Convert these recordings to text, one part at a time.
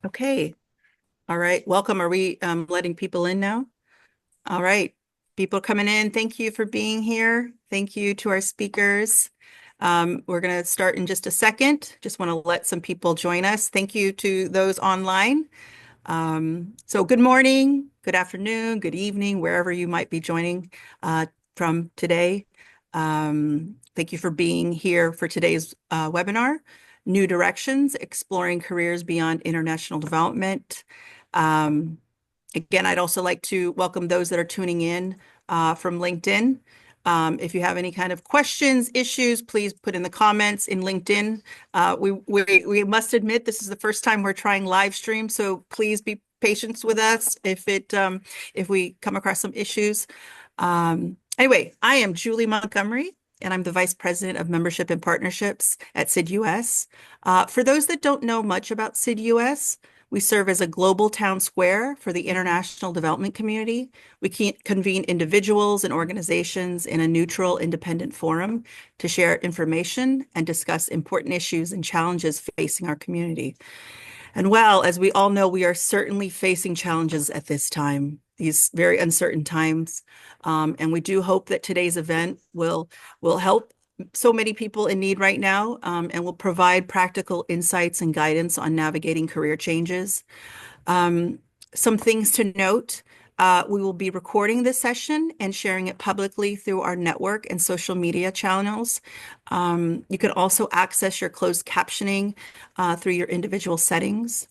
Okay. All right. Welcome. Are we letting people in now? All right. People coming in. Thank you for being here. Thank you to our speakers. We're going to start in just a second. Just want to let some people join us. Thank you to those online. So good morning, good afternoon, good evening, wherever you might be joining from today. Thank you for being here for today's webinar, New Directions, Exploring Careers Beyond International Development. Um, Again, I'd also like to welcome those that are tuning in from LinkedIn. If you have any kind of questions, issues, please put in the comments in LinkedIn. We must admit this is the first time we're trying live stream, so please be patient with us if we come across some issues. Anyway, I am Julie Montgomery, and I'm the Vice President of Membership and Partnerships at SID-US. For those that don't know much about SID-US, we serve as a global town square for the international development community. We convene individuals and organizations in a neutral, independent forum to share information and discuss important issues and challenges facing our community. And well, as we all know, we are certainly facing challenges at this time, these very uncertain times. And we do hope that today's event will help so many people in need right now, and will provide practical insights and guidance on navigating career changes. Um, some things to note. We will be recording this session and sharing it publicly through our network and social media channels. You can also access your closed captioning through your individual settings.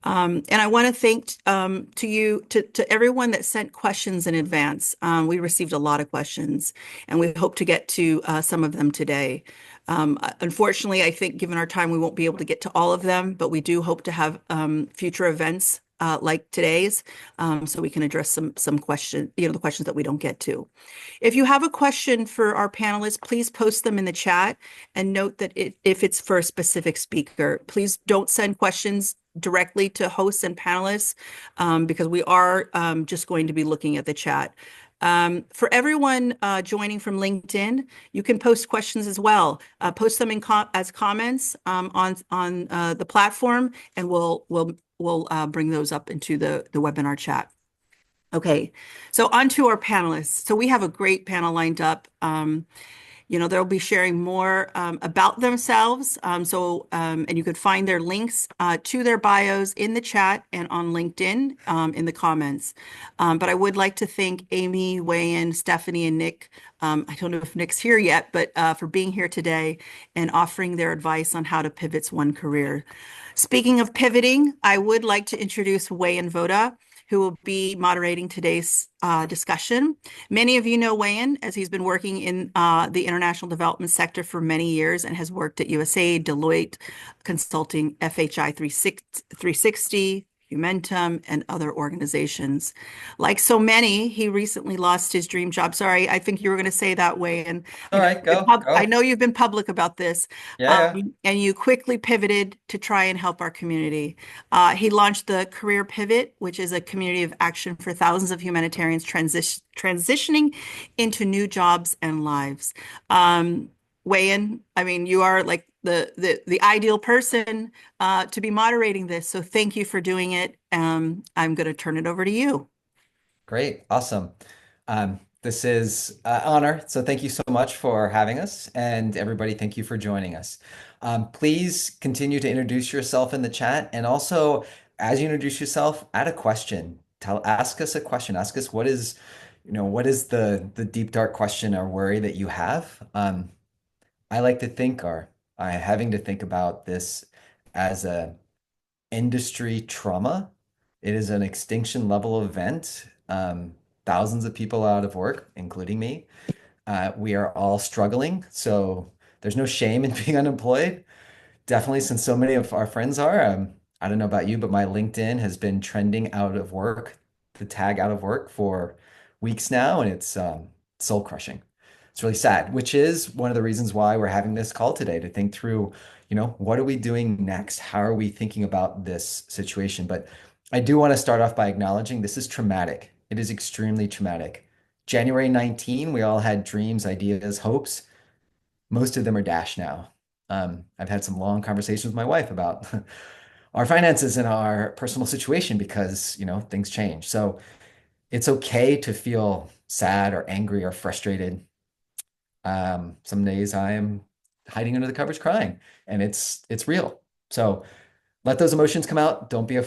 And I want to thank to everyone that sent questions in advance. We received a lot of questions, and we hope to get to some of them today. Unfortunately, I think given our time, we won't be able to get to all of them, but we do hope to have future events like today's, so we can address some questions, the questions that we don't get to. If you have a question for our panelists, please post them in the chat and note that if it's for a specific speaker, please don't send questions directly to hosts and panelists, because we are just going to be looking at the chat. For everyone joining from LinkedIn, you can post questions as well. Post them as comments on the platform, and we'll bring those up into the webinar chat. Okay, so on to our panelists. So we have a great panel lined up. They'll be sharing more about themselves. And you could find their links to their bios in the chat and on LinkedIn in the comments. But I would like to thank Amy, Wayan, Stephanie, and Nick. I don't know if Nick's here yet, but for being here today and offering their advice on how to pivot one career. Speaking of pivoting, I would like to introduce Wayan Voda, who will be moderating today's discussion. Many of you know Wayan, as he's been working in the international development sector for many years and has worked at USAID, Deloitte Consulting, FHI 360, Humentum, and other organizations. Like so many, he recently lost his dream job. Sorry, I think you were going to say that way. And All right, go, I go. know you've been public about this, Yeah, yeah. and you quickly pivoted to try and help our community. He launched the Career Pivot, which is a community of action for thousands of humanitarians transitioning into new jobs and lives. Wayan, I mean, you are like the ideal person to be moderating this. So thank you for doing it. I'm going to turn it over to you. Great. Awesome. This is an honor. So thank you so much for having us. And everybody, thank you for joining us. Please continue to introduce yourself in the chat. And also, as you introduce yourself, add a question. Ask us a question. Ask us what is the deep, dark question or worry that you have? I like to think, or I having to think about this as a industry trauma. It is an extinction level event. Thousands of people out of work, including me. We are all struggling. So there's no shame in being unemployed. Definitely, since so many of our friends are. I don't know about you, but my LinkedIn has been trending out of work, the tag out of work for weeks now, and it's soul crushing. It's really sad, which is one of the reasons why we're having this call today to think through, what are we doing next? How are we thinking about this situation? But I do want to start off by acknowledging this is traumatic. It is extremely traumatic. January 19, we all had dreams, ideas, hopes. Most of them are dashed now. I've had some long conversations with my wife about our finances and our personal situation because, things change. So it's okay to feel sad or angry or frustrated. Some days I am hiding under the covers crying, and it's real. So let those emotions come out. Don't be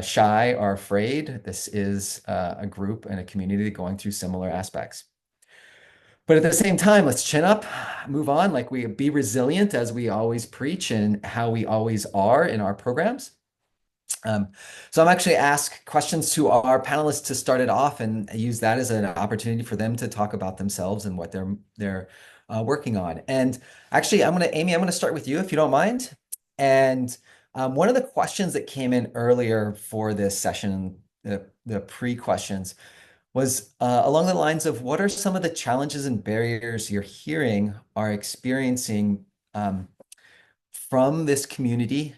shy or afraid. This is a group and a community going through similar aspects. But at the same time, let's chin up, move on, like we be resilient as we always preach and how we always are in our programs. Um, so I'm actually ask questions to our panelists to start it off and use that as an opportunity for them to talk about themselves and what they're working on. And actually, Amy, I'm gonna start with you if you don't mind. And one of the questions that came in earlier for this session, the pre-questions, was along the lines of what are some of the challenges and barriers you're hearing are experiencing from this community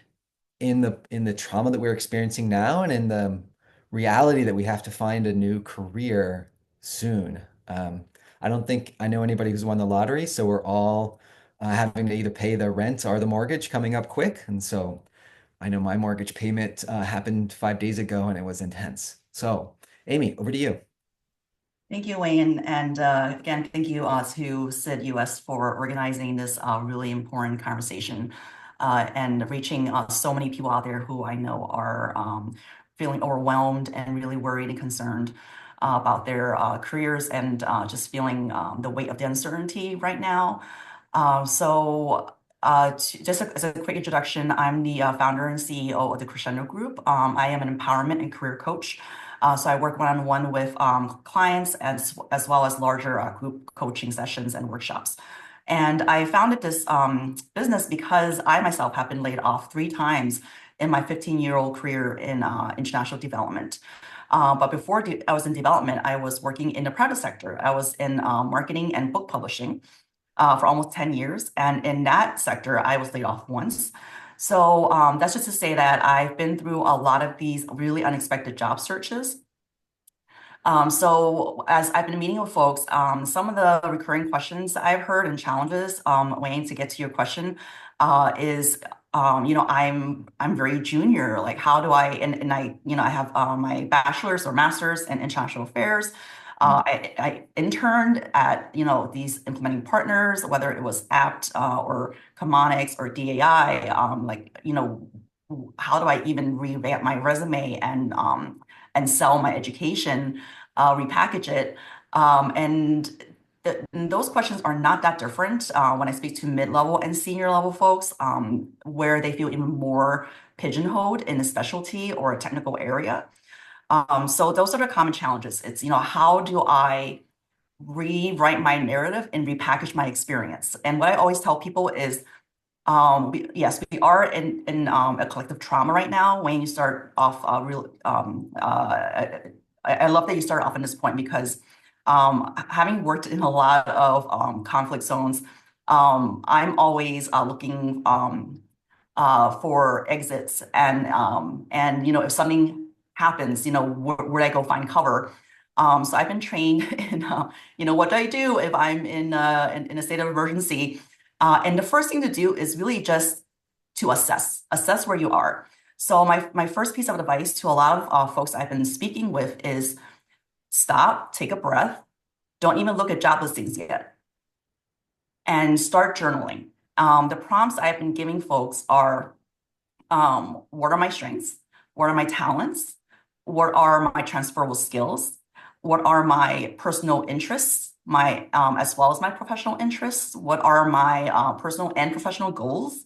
in the trauma that we're experiencing now and in the reality that we have to find a new career soon. I don't think I know anybody who's won the lottery, so we're all having to either pay the rent or the mortgage coming up quick. And so I know my mortgage payment happened 5 days ago and it was intense. So, Amy, over to you. Thank you, Wayne. And again, thank you to SID-US for organizing this really important conversation and reaching so many people out there who I know are feeling overwhelmed and really worried and concerned about their careers and just feeling the weight of the uncertainty right now. Just as a quick introduction, I'm the founder and CEO of the Crescendo Group. I am an empowerment and career coach. So I work one-on-one with clients as well as larger group coaching sessions and workshops. And I founded this business because I myself have been laid off 3 times in my 15-year-old career in international development. But before I was in development, I was working in the private sector. I was in marketing and book publishing for almost 10 years. And in that sector, I was laid off once. So that's just to say that I've been through a lot of these really unexpected job searches. So as I've been meeting with folks, some of the recurring questions I've heard and challenges, Wayne, to get to your question, is I'm very junior. Like, how do I and I have my bachelor's or master's in international affairs. I interned at these implementing partners, whether it was APT or Chemonics or DAI. How do I even revamp my resume and sell my education, repackage it, and those questions are not that different when I speak to mid-level and senior level folks, where they feel even more pigeonholed in a specialty or a technical area. So those are the common challenges. It's, how do I rewrite my narrative and repackage my experience? And what I always tell people is, yes, we are in a collective trauma right now. When you start off, I love that you start off on this point because having worked in a lot of conflict zones, I'm always looking for exits and if something happens, where do I go find cover? So I've been trained in what do I do if I'm in a state of emergency? And the first thing to do is really just to assess where you are. So my first piece of advice to a lot of folks I've been speaking with is stop, take a breath, don't even look at job listings yet, and start journaling. The prompts I've been giving folks are, what are my strengths? What are my talents? What are my transferable skills? What are my personal interests, as well as my professional interests? What are my personal and professional goals?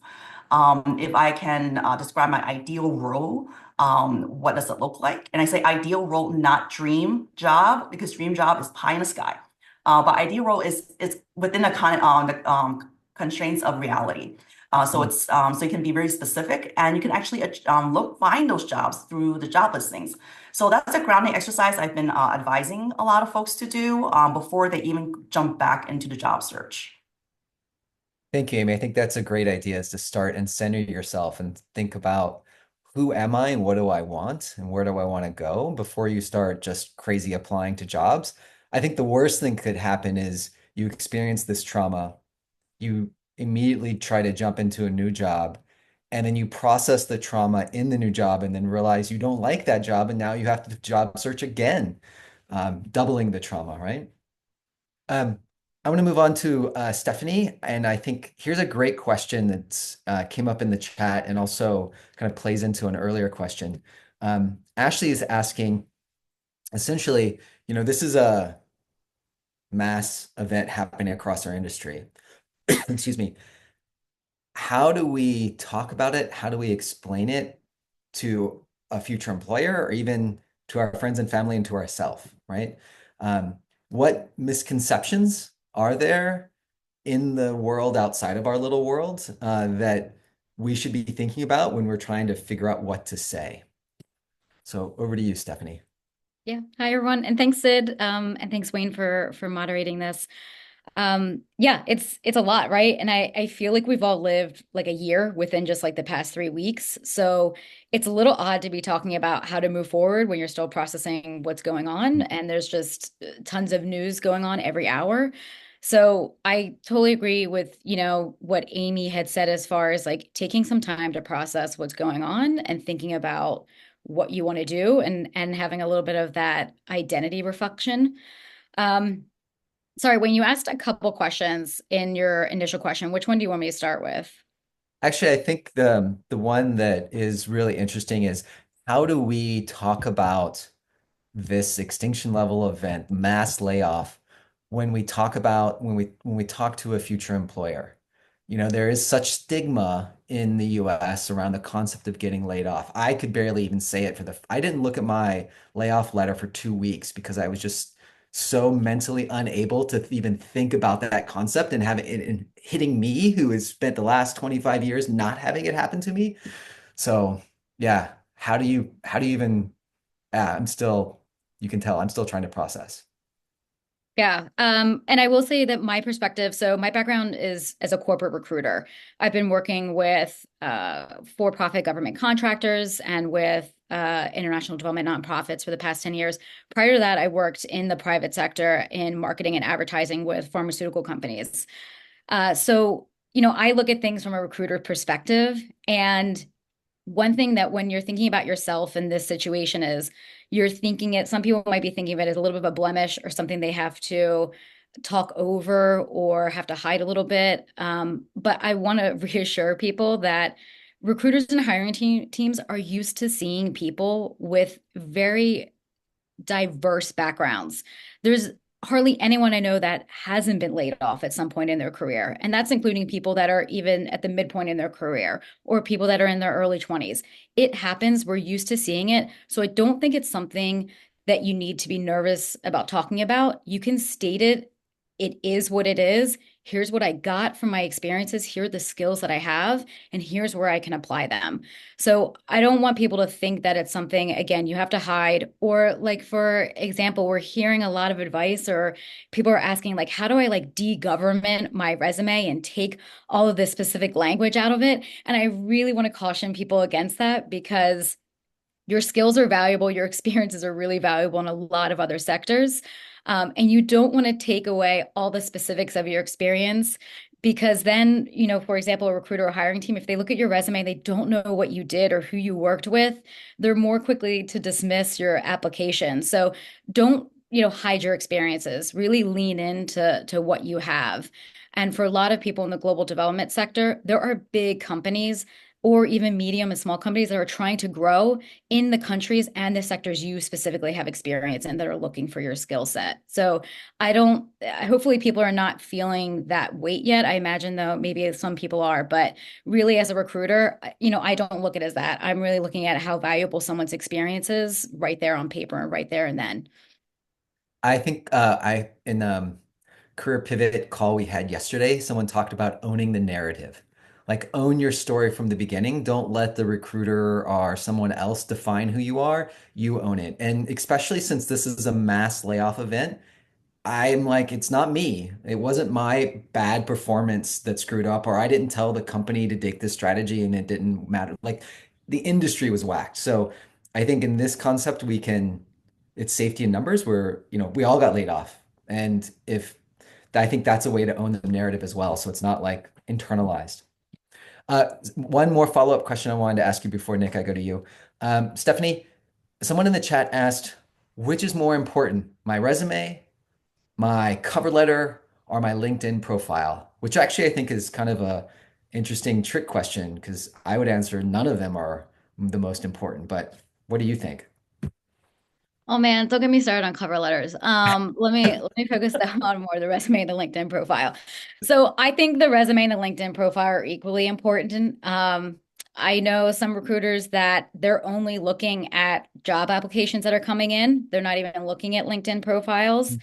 If I can describe my ideal role, what does it look like? And I say ideal role, not dream job, because dream job is pie in the sky. But ideal role is within the constraints of reality. So you can be very specific, and you can actually find those jobs through the job listings. So that's a grounding exercise I've been advising a lot of folks to do before they even jump back into the job search. Thank you, Amy. I think that's a great idea is to start and center yourself and think about who am I and what do I want and where do I want to go before you start just crazy applying to jobs. I think the worst thing could happen is you experience this trauma, you immediately try to jump into a new job, and then you process the trauma in the new job and then realize you don't like that job and now you have to job search again, doubling the trauma, right? Um, I want to move on to Stephanie, and I think here's a great question that came up in the chat and also kind of plays into an earlier question. Ashley is asking, essentially, this is a mass event happening across our industry. Excuse me. How do we talk about it? How do we explain it to a future employer or even to our friends and family and to ourselves, right? Um, what misconceptions are there in the world outside of our little world that we should be thinking about when we're trying to figure out what to say? So over to you, Stephanie. Yeah. Hi, everyone. And thanks, Sid. And thanks, Wayne, for moderating this. Yeah, it's a lot, right? And I feel like we've all lived like a year within just like the past 3 weeks. So it's a little odd to be talking about how to move forward when you're still processing what's going on. And there's just tons of news going on every hour. So I totally agree with, what Amy had said as far as like taking some time to process what's going on and thinking about what you want to do and having a little bit of that identity reflection. Um, Sorry, when you asked a couple questions in your initial question, which one do you want me to start with? Actually, I think the one that is really interesting is how do we talk about this extinction level event, mass layoff, when we talk to a future employer. There is such stigma in the US around the concept of getting laid off. I could barely even say it I didn't look at my layoff letter for 2 weeks because I was just so mentally unable to even think about that concept and have it and hitting me, who has spent the last 25 years not having it happen to me. So yeah, how do you even I'm still, you can tell I'm still trying to process. Yeah. And I will say that my perspective, so my background is as a corporate recruiter. I've been working with for-profit government contractors and with international development nonprofits for the past 10 years. Prior to that, I worked in the private sector in marketing and advertising with pharmaceutical companies. I look at things from a recruiter perspective. And one thing that when you're thinking about yourself in this situation is you're thinking it, some people might be thinking of it as a little bit of a blemish or something they have to talk over or have to hide a little bit. But I want to reassure people that recruiters and hiring teams are used to seeing people with very diverse backgrounds. There's hardly anyone I know that hasn't been laid off at some point in their career. And that's including people that are even at the midpoint in their career or people that are in their early 20s. It happens. We're used to seeing it. So I don't think it's something that you need to be nervous about talking about. You can state it. It is what it is. Here's what I got from my experiences. Here are the skills that I have, and here's where I can apply them. So I don't want people to think that it's something, again, you have to hide. Or like, for example, we're hearing a lot of advice or people are asking like, how do I like de-government my resume and take all of this specific language out of it? And I really want to caution people against that because your skills are valuable, your experiences are really valuable in a lot of other sectors. And you don't want to take away all the specifics of your experience because then, for example, a recruiter or hiring team, if they look at your resume, they don't know what you did or who you worked with, they're more quickly to dismiss your application. So don't, hide your experiences, really lean into what you have. And for a lot of people in the global development sector, there are big companies or even medium and small companies that are trying to grow in the countries and the sectors you specifically have experience in that are looking for your skill set. So hopefully people are not feeling that weight yet. I imagine though, maybe some people are, but really as a recruiter, I don't look at it as that. I'm really looking at how valuable someone's experience is right there on paper and right there and then. I think I in career pivot call we had yesterday, someone talked about owning the narrative. Like own your story from the beginning. Don't let the recruiter or someone else define who you are. You own it. And especially since this is a mass layoff event, I'm like, it's not me. It wasn't my bad performance that screwed up, or I didn't tell the company to take this strategy and it didn't matter. Like the industry was whacked. So I think in this concept, it's safety in numbers where, we all got laid off. And I think that's a way to own the narrative as well. So it's not like internalized. One more follow-up question I wanted to ask you before, Nick, I go to you. Stephanie, someone in the chat asked, which is more important, my resume, my cover letter, or my LinkedIn profile? Which actually I think is kind of a interesting trick question because I would answer none of them are the most important. But what do you think? Oh man, don't get me started on cover letters. Let me focus down on more the resume and the LinkedIn profile. So I think the resume and the LinkedIn profile are equally important. I know some recruiters that they're only looking at job applications that are coming in. They're not even looking at LinkedIn profiles.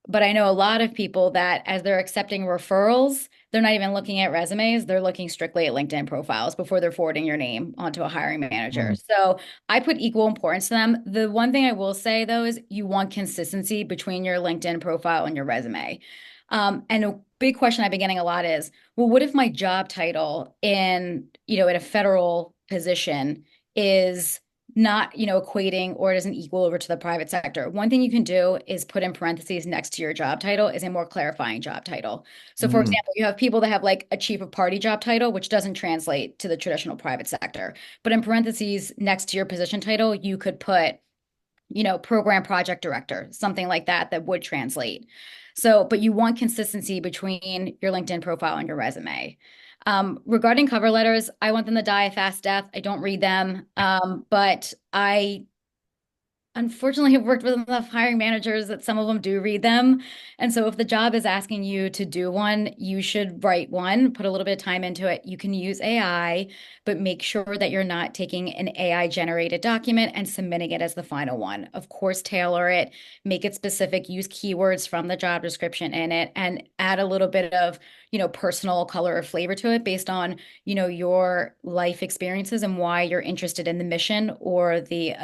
But I know a lot of people that as they're accepting referrals, they're not even looking at resumes. They're looking strictly at LinkedIn profiles before they're forwarding your name onto a hiring manager. Mm. So I put equal importance to them. The one thing I will say though is you want consistency between your LinkedIn profile and your resume. And a big question I've been getting a lot is, well, what if my job title in a federal position is not, equating or doesn't equal over to the private sector? One thing you can do is put in parentheses next to your job title is a more clarifying job title. So for Mm. example, you have people that have like a chief of party job title, which doesn't translate to the traditional private sector. But in parentheses next to your position title, you could put program project director, something like that, that would translate. So, but you want consistency between your LinkedIn profile and your resume. Regarding cover letters, I want them to die a fast death. I don't read them, but I unfortunately have worked with enough hiring managers that some of them do read them. And so if the job is asking you to do one, you should write one, put a little bit of time into it. You can use AI, but make sure that you're not taking an AI generated document and submitting it as the final one. Of course, tailor it, make it specific, use keywords from the job description in it, and add a little bit of, personal color or flavor to it based on your life experiences and why you're interested in the mission or the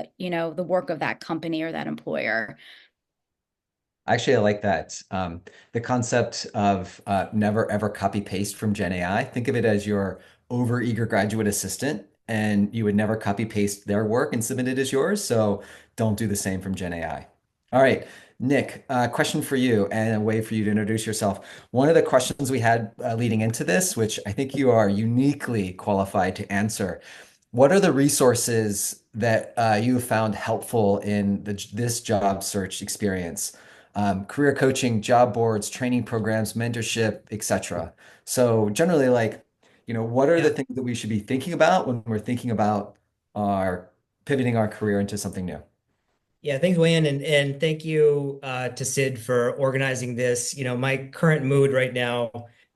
work of that company or that employer. Actually, I like that. The concept of never ever copy paste from Gen AI. Think of it as your overeager graduate assistant, and you would never copy paste their work and submit it as yours. So don't do the same from Gen AI. All right, Nick, question for you and a way for you to introduce yourself. One of the questions we had leading into this, which I think you are uniquely qualified to answer. What are the resources that you have found helpful in this job search experience? Career coaching, job boards, training programs, mentorship, etc. So generally, like, what are the Yeah. things that we should be thinking about when we're thinking about our pivoting our career into something new? Yeah, thanks, Wayne, and thank you to Sid for organizing this. My current mood right now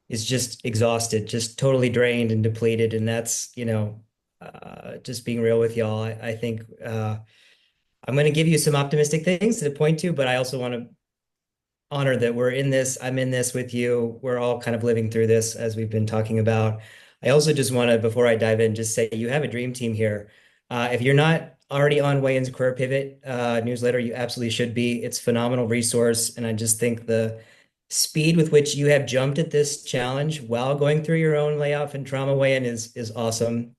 is just exhausted, just totally drained and depleted, and that's, just being real with y'all. I think I'm going to give you some optimistic things to point to, but I also want to honor that we're in this. I'm in this with you. We're all kind of living through this as we've been talking about. I also just want to, before I dive in, just say you have a dream team here. If you're not already on Wayne's Career Pivot newsletter, you absolutely should be. It's a phenomenal resource. And I just think the speed with which you have jumped at this challenge while going through your own layoff and trauma, Wayne, is awesome.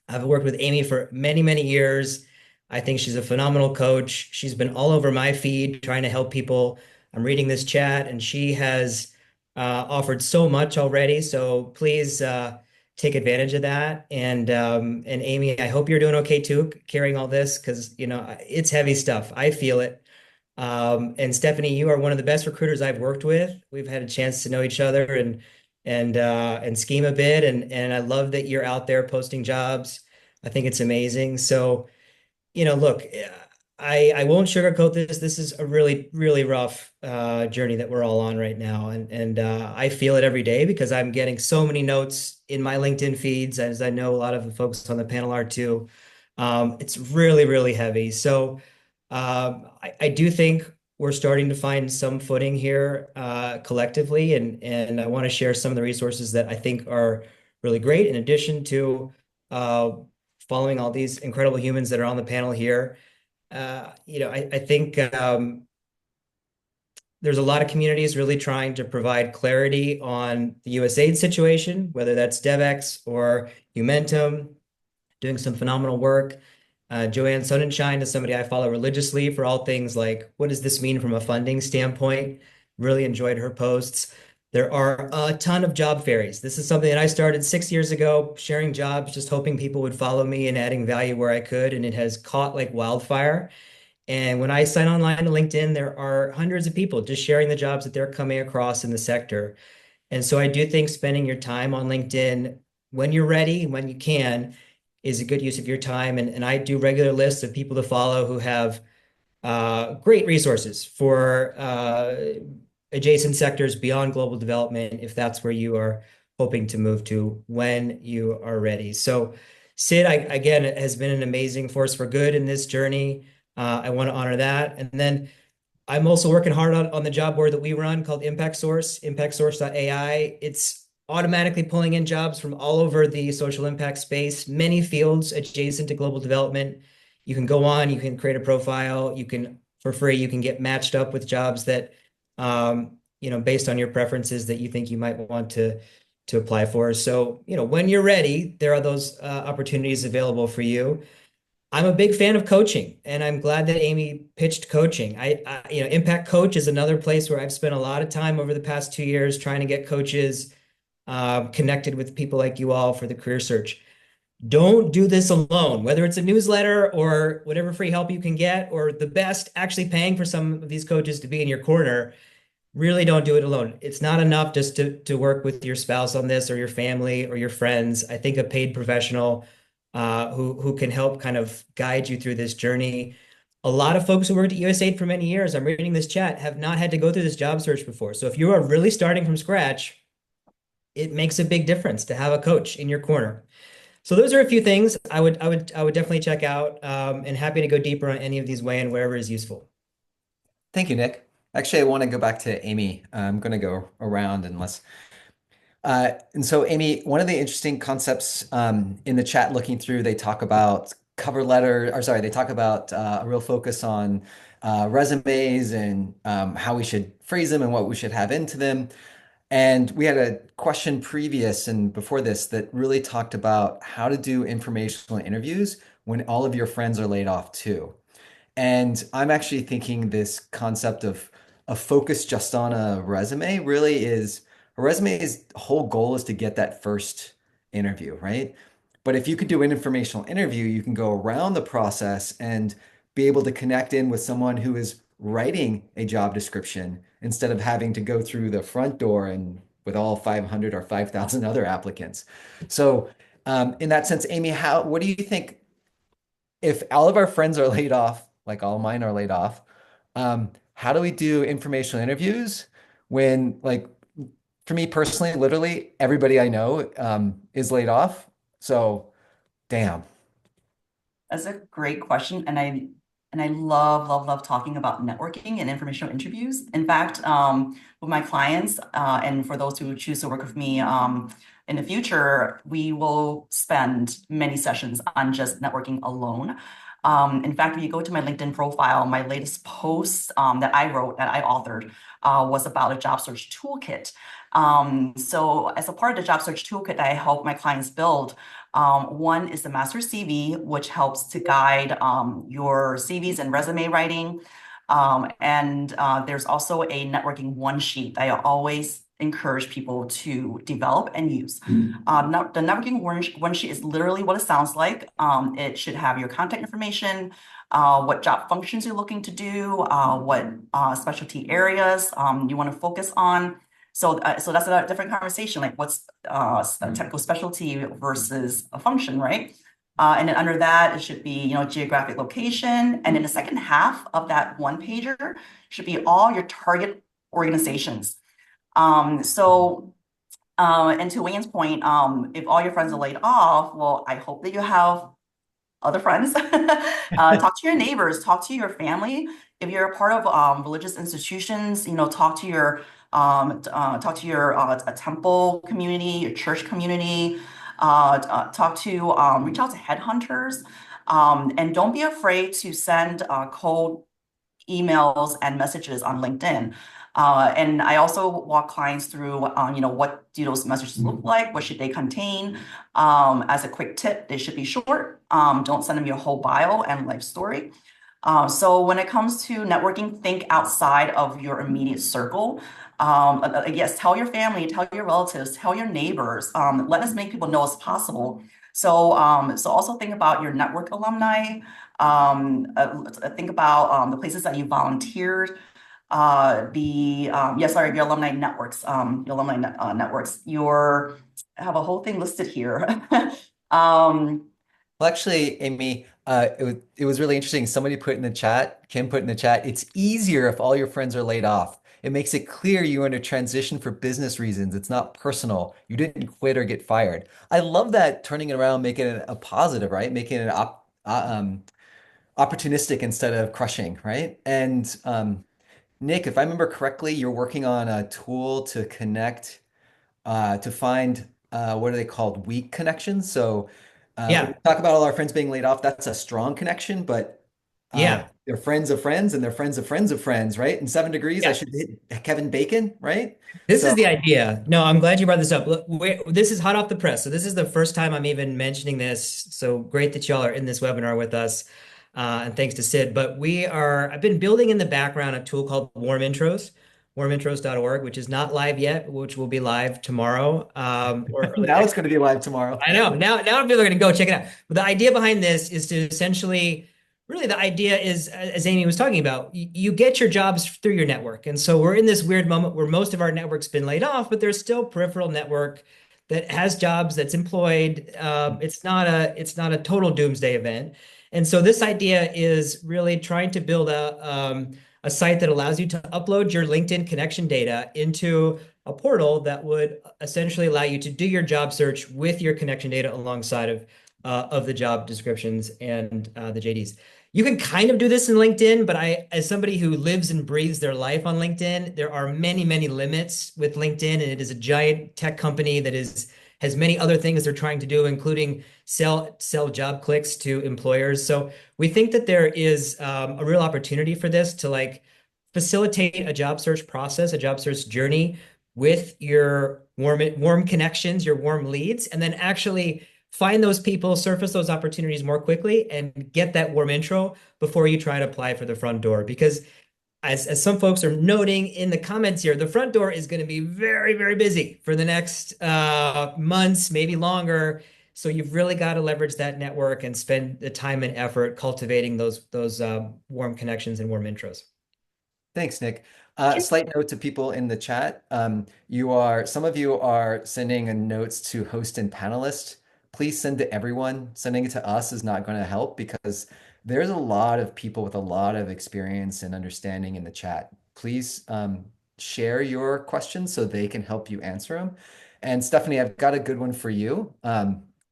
I've worked with Amy for many, many years. I think she's a phenomenal coach. She's been all over my feed trying to help people. I'm reading this chat, and she has offered so much already. So please take advantage of that. And Amy, I hope you're doing okay too, carrying all this because it's heavy stuff. I feel it. And Stephanie, you are one of the best recruiters I've worked with. We've had a chance to know each other and scheme a bit. And I love that you're out there posting jobs. I think it's amazing. So, look, I won't sugarcoat this. This is a really, really rough journey that we're all on right now. And I feel it every day because I'm getting so many notes in my LinkedIn feeds, as I know a lot of the folks on the panel are too. It's really, really heavy. So I do think we're starting to find some footing here collectively, and I want to share some of the resources that I think are really great. In addition to uh, following all these incredible humans that are on the panel here, I think there's a lot of communities really trying to provide clarity on the USAID situation, whether that's DevEx or Humentum, doing some phenomenal work. Joanne Sonnenschein is somebody I follow religiously for all things like what does this mean from a funding standpoint? Really enjoyed her posts. There are a ton of job fairies. This is something that I started 6 years ago, sharing jobs, just hoping people would follow me and adding value where I could, and it has caught like wildfire. And when I sign online to LinkedIn, there are hundreds of people just sharing the jobs that they're coming across in the sector. And so I do think spending your time on LinkedIn when you're ready, when you can, is a good use of your time. And I do regular lists of people to follow who have great resources for adjacent sectors beyond global development, if that's where you are hoping to move to when you are ready. So, Sid, again, has been an amazing force for good in this journey. I want to honor that. And then I'm also working hard on the job board that we run called Impact Source, impactsource.ai. It's automatically pulling in jobs from all over the social impact space, many fields adjacent to global development. You can go on, you can create a profile, you can, for free, you can get matched up with jobs that, based on your preferences that you think you might want to apply for. So, when you're ready, there are those opportunities available for you. I'm a big fan of coaching, and I'm glad that Amy pitched coaching. Impact Coach is another place where I've spent a lot of time over the past 2 years trying to get coaches connected with people like you all for the career search. Don't do this alone, whether it's a newsletter or whatever free help you can get, or the best, actually paying for some of these coaches to be in your corner. Really don't do it alone. It's not enough just to work with your spouse on this or your family or your friends. I think a paid professional who can help kind of guide you through this journey. A lot of folks who worked at USAID for many years, I'm reading this chat, have not had to go through this job search before. So if you are really starting from scratch, it makes a big difference to have a coach in your corner. So those are a few things I would definitely check out, and happy to go deeper on any of these way and wherever is useful. Thank you, Nick. Actually, I want to go back to Amy. I'm going to go around and so, Amy, one of the interesting concepts in the chat looking through, they talk about cover letter, or sorry, they talk about a real focus on resumes and how we should phrase them and what we should have into them. And we had a question previous and before this that really talked about how to do informational interviews when all of your friends are laid off too. And I'm actually thinking this concept of a focus just on a resume really is a resume's whole goal is to get that first interview, right? But if you could do an informational interview, you can go around the process and be able to connect in with someone who is writing a job description instead of having to go through the front door and with all 500 or 5,000 other applicants. So, in that sense, Amy, what do you think if all of our friends are laid off, like all mine are laid off, how do we do informational interviews when, like, for me personally, literally everybody I know is laid off? So, damn. That's a great question, and I love, love, love talking about networking and informational interviews. In fact, with my clients, and for those who choose to work with me in the future, we will spend many sessions on just networking alone. In fact, if you go to my LinkedIn profile, my latest post that I wrote, that I authored, was about a job search toolkit. So as a part of the job search toolkit that I help my clients build, one is the master CV, which helps to guide your CVs and resume writing. And there's also a networking one sheet that I always encourage people to develop and use. The networking one sheet is literally what it sounds like. It should have your contact information, what job functions you're looking to do, what specialty areas you want to focus on. So that's a different conversation, like what's a technical specialty versus a function, right? And then under that, it should be, geographic location. And then the second half of that one pager should be all your target organizations. And to Wayne's point, if all your friends are laid off, well, I hope that you have other friends. Talk to your neighbors, talk to your family. If you're a part of religious institutions, talk to your a temple community, your church community. Reach out to headhunters, and don't be afraid to send cold emails and messages on LinkedIn. And I also walk clients through, what do those messages look like? What should they contain? As a quick tip, they should be short. Don't send them your whole bio and life story. So when it comes to networking, think outside of your immediate circle. Yes, tell your family, tell your relatives, tell your neighbors. Let as many people know as possible. So also think about your network alumni. Think about the places that you volunteered. Your alumni networks. Networks. I have a whole thing listed here. Um, Well, actually, Amy, it was really interesting. Somebody put in the chat, Kim put in the chat, it's easier if all your friends are laid off. It makes it clear you're in a transition for business reasons. It's not personal. You didn't quit or get fired. I love that, turning it around, making it a positive, right? Making it opportunistic instead of crushing, right? And Nick, if I remember correctly, you're working on a tool to connect to find what are they called? Weak connections. So when we Yeah, talk about all our friends being laid off, that's a strong connection, but yeah. they're friends of friends and they're friends of friends of friends, right? In 7 Degrees, I Yeah. should hit Kevin Bacon, right? This So is the idea. No, I'm glad you brought this up. Look, this is hot off the press. So this is the first time I'm even mentioning this. So great that y'all are in this webinar with us. And thanks to Sid. But I've been building in the background a tool called Warm Intros, warmintros.org, which is not live yet, which will be live tomorrow, or early now next. it's going to be live tomorrow. I know. Now people are going to go check it out. But the idea behind this is to essentially, really, the idea is, as Amy was talking about, you get your jobs through your network. And so we're in this weird moment where most of our network's been laid off, but there's still peripheral network that has jobs, that's employed. It's not a total doomsday event. And so this idea is really trying to build a site that allows you to upload your LinkedIn connection data into a portal that would essentially allow you to do your job search with your connection data alongside of the job descriptions and the JDs. You can kind of do this in LinkedIn, but as somebody who lives and breathes their life on LinkedIn, there are many, many limits with LinkedIn, and it is a giant tech company that has many other things they're trying to do, including sell job clicks to employers. So we think that there is a real opportunity for this to like facilitate a job search process, a job search journey with your warm connections, your warm leads, and then actually find those people, surface those opportunities more quickly, and get that warm intro before you try to apply for the front door. Because as some folks are noting in the comments here, the front door is going to be very, very busy for the next months, maybe longer. So you've really got to leverage that network and spend the time and effort cultivating those warm connections and warm intros. Thanks, Nick. Slight note to people in the chat. Some of you are sending a notes to host and panelist. Please send to everyone. Sending it to us is not going to help because there's a lot of people with a lot of experience and understanding in the chat. Please share your questions so they can help you answer them. And Stephanie, I've got a good one for you.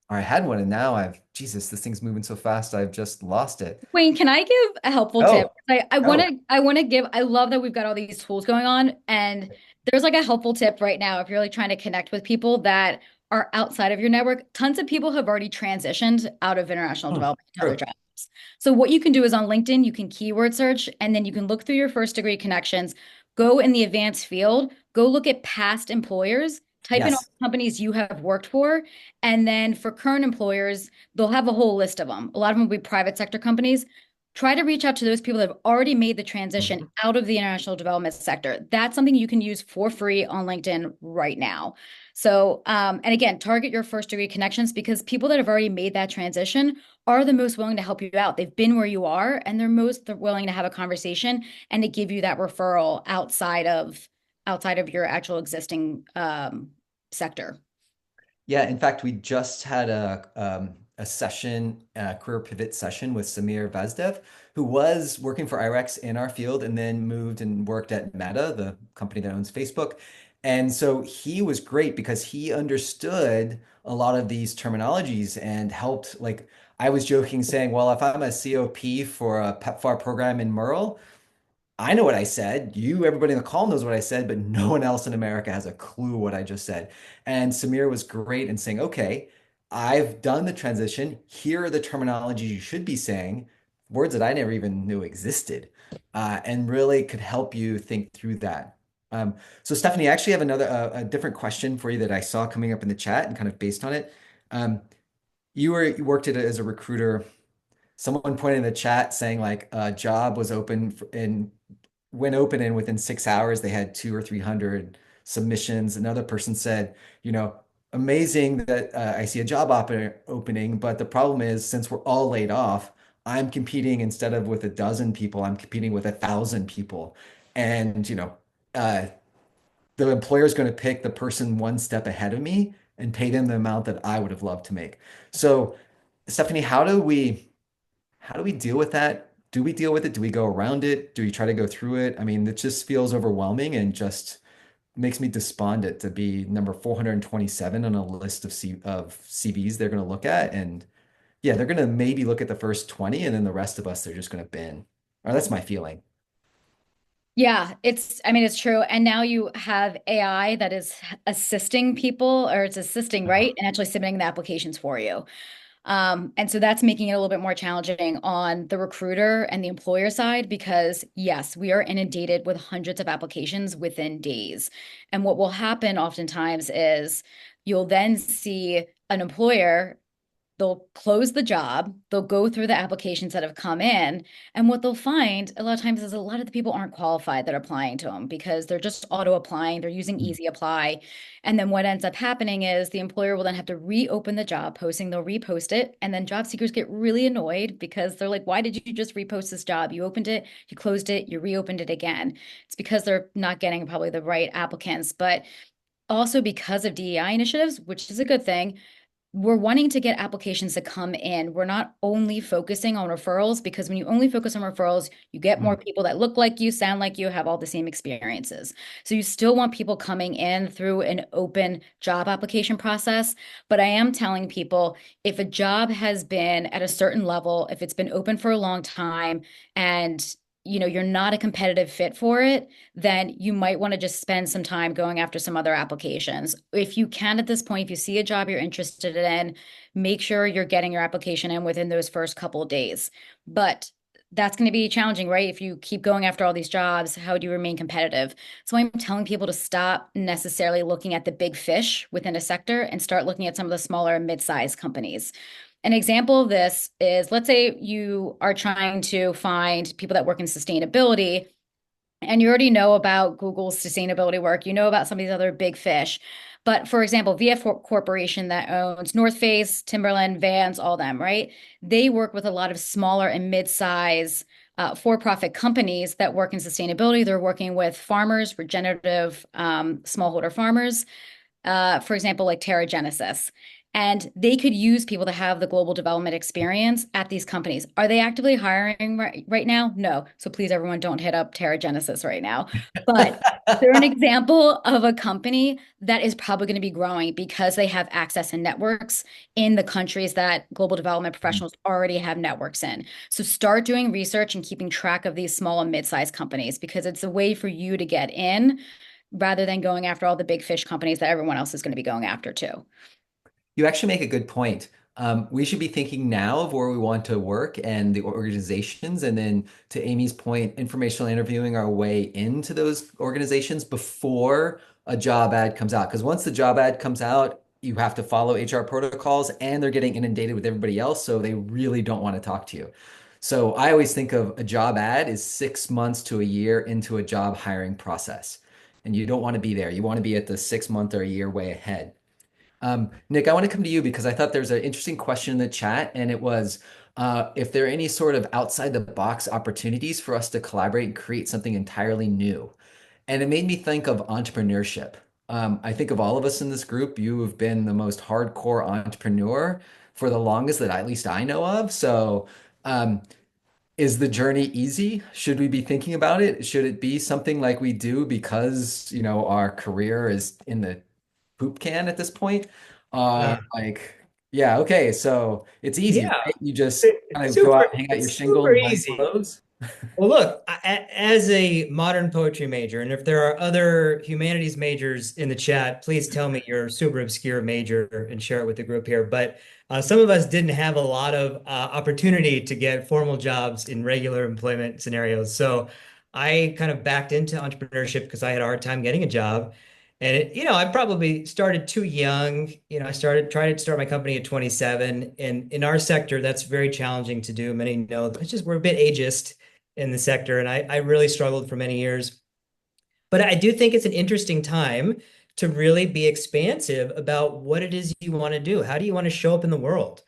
Or I had one and now Jesus, this thing's moving so fast, I've just lost it. Wayne, can I give a helpful tip? Oh, I want oh. to I want to give I love that we've got all these tools going on, and there's like a helpful tip right now if you're really trying to connect with people that are outside of your network. Tons of people have already transitioned out of international development to other True. jobs. So what you can do is on LinkedIn, you can keyword search and then you can look through your first degree connections, go in the advanced field, go look at past employers, type in all Yes. the companies you have worked for, and then for current employers, they'll have a whole list of them. A lot of them will be private sector companies. Try to reach out to those people that have already made the transition Mhm. out of the international development sector. That's something you can use for free on LinkedIn right now. So, and again, target your first degree connections because people that have already made that transition are the most willing to help you out. They've been where you are, and they're willing to have a conversation and to give you that referral outside of your actual existing sector. Yeah, in fact, we just had a session, a career pivot session with Samir Vazdev, who was working for IREX in our field and then moved and worked at Meta, the company that owns Facebook. And so he was great because he understood a lot of these terminologies and helped. Like I was joking saying, well, if I'm a COP for a PEPFAR program in Merle, I know what I said. Everybody in the call knows what I said, but no one else in America has a clue what I just said. And Samir was great in saying, okay, I've done the transition. Here are the terminologies you should be saying, words that I never even knew existed, and really could help you think through that. So Stephanie, I actually have a different question for you that I saw coming up in the chat and kind of based on it. Um, you worked as a recruiter. Someone pointed in the chat saying like a job was open in went open and within 6 hours they had 200 or 300 submissions. Another person said, amazing that I see a job opening, but the problem is since we're all laid off, I'm competing instead of with a dozen people, I'm competing with 1,000 people. And, uh, the employer is going to pick the person one step ahead of me and pay them the amount that I would have loved to make. So, Stephanie, how do we deal with that? Do we deal with it? Do we go around it? Do we try to go through it? I mean, it just feels overwhelming and just makes me despondent to be number 427 on a list of CVs they're going to look at. And yeah, they're going to maybe look at the first 20 and then the rest of us they're just going to bin. Or that's my feeling. Yeah, I mean, it's true. And now you have AI that is assisting people, or it's assisting, right? And actually submitting the applications for you. And so that's making it a little bit more challenging on the recruiter and the employer side because, yes, we are inundated with hundreds of applications within days. And what will happen oftentimes is you'll then see an employer. They'll close the job, they'll go through the applications that have come in, and what they'll find a lot of times is a lot of the people aren't qualified that are applying to them because they're just auto applying, they're using easy apply. And then what ends up happening is the employer will then have to reopen the job posting, they'll repost it, and then job seekers get really annoyed because they're like, why did you just repost this job? You opened it, you closed it, you reopened it again. It's because they're not getting probably the right applicants, but also because of DEI initiatives, which is a good thing, we're wanting to get applications to come in. We're not only focusing on referrals because when you only focus on referrals, you get more people that look like you, sound like you, have all the same experiences. So you still want people coming in through an open job application process. But I am telling people if a job has been at a certain level, if it's been open for a long time and you're not a competitive fit for it, then you might want to just spend some time going after some other applications. If you can at this point, if you see a job you're interested in, make sure you're getting your application in within those first couple of days. But that's going to be challenging, right? If you keep going after all these jobs, how do you remain competitive? So I'm telling people to stop necessarily looking at the big fish within a sector and start looking at some of the smaller mid-sized companies. An example of this is, let's say you are trying to find people that work in sustainability and you already know about Google's sustainability work, you know about some of these other big fish. But for example, VF Corporation that owns North Face, Timberland, Vans, all them, right? They work with a lot of smaller and mid-size for-profit companies that work in sustainability. They're working with farmers, regenerative smallholder farmers, for example, like Genesis. And they could use people to have the global development experience at these companies. Are they actively hiring right now? No. So please, everyone, don't hit up Genesis right now. But they're an example of a company that is probably going to be growing because they have access and networks in the countries that global development professionals already have networks in. So start doing research and keeping track of these small and mid-sized companies because it's a way for you to get in rather than going after all the big fish companies that everyone else is going to be going after too. You actually make a good point. We should be thinking now of where we want to work and the organizations, and then to Amy's point, informational interviewing our way into those organizations before a job ad comes out. Because once the job ad comes out, you have to follow HR protocols, and they're getting inundated with everybody else, so they really don't want to talk to you. So I always think of a job ad is 6 months to a year into a job hiring process, and you don't want to be there. You want to be at the 6 month or a year way ahead. Nick, I want to come to you because I thought there's an interesting question in the chat, and it was if there are any sort of outside the box opportunities for us to collaborate and create something entirely new. And it made me think of entrepreneurship. I think of all of us in this group, you have been the most hardcore entrepreneur for the longest that at least I know of. So, is the journey easy? Should we be thinking about it? Should it be something like we do because, our career is in the poop can at this point. Uh, Yeah, okay, so it's easy, yeah, right? You just kind of go out, hang out your it's shingle super and buy easy. clothes. Well, look, as a modern poetry major, and if there are other humanities majors in the chat, please tell me your super obscure major and share it with the group here. But some of us didn't have a lot of opportunity to get formal jobs in regular employment scenarios. So I kind of backed into entrepreneurship because I had a hard time getting a job. And I probably started too young. I tried to start my company at 27. And in our sector, that's very challenging to do. Many know it's just we're a bit ageist. in the sector, and I really struggled for many years. But I do think it's an interesting time to really be expansive about what it is you want to do. How do you want to show up in the world?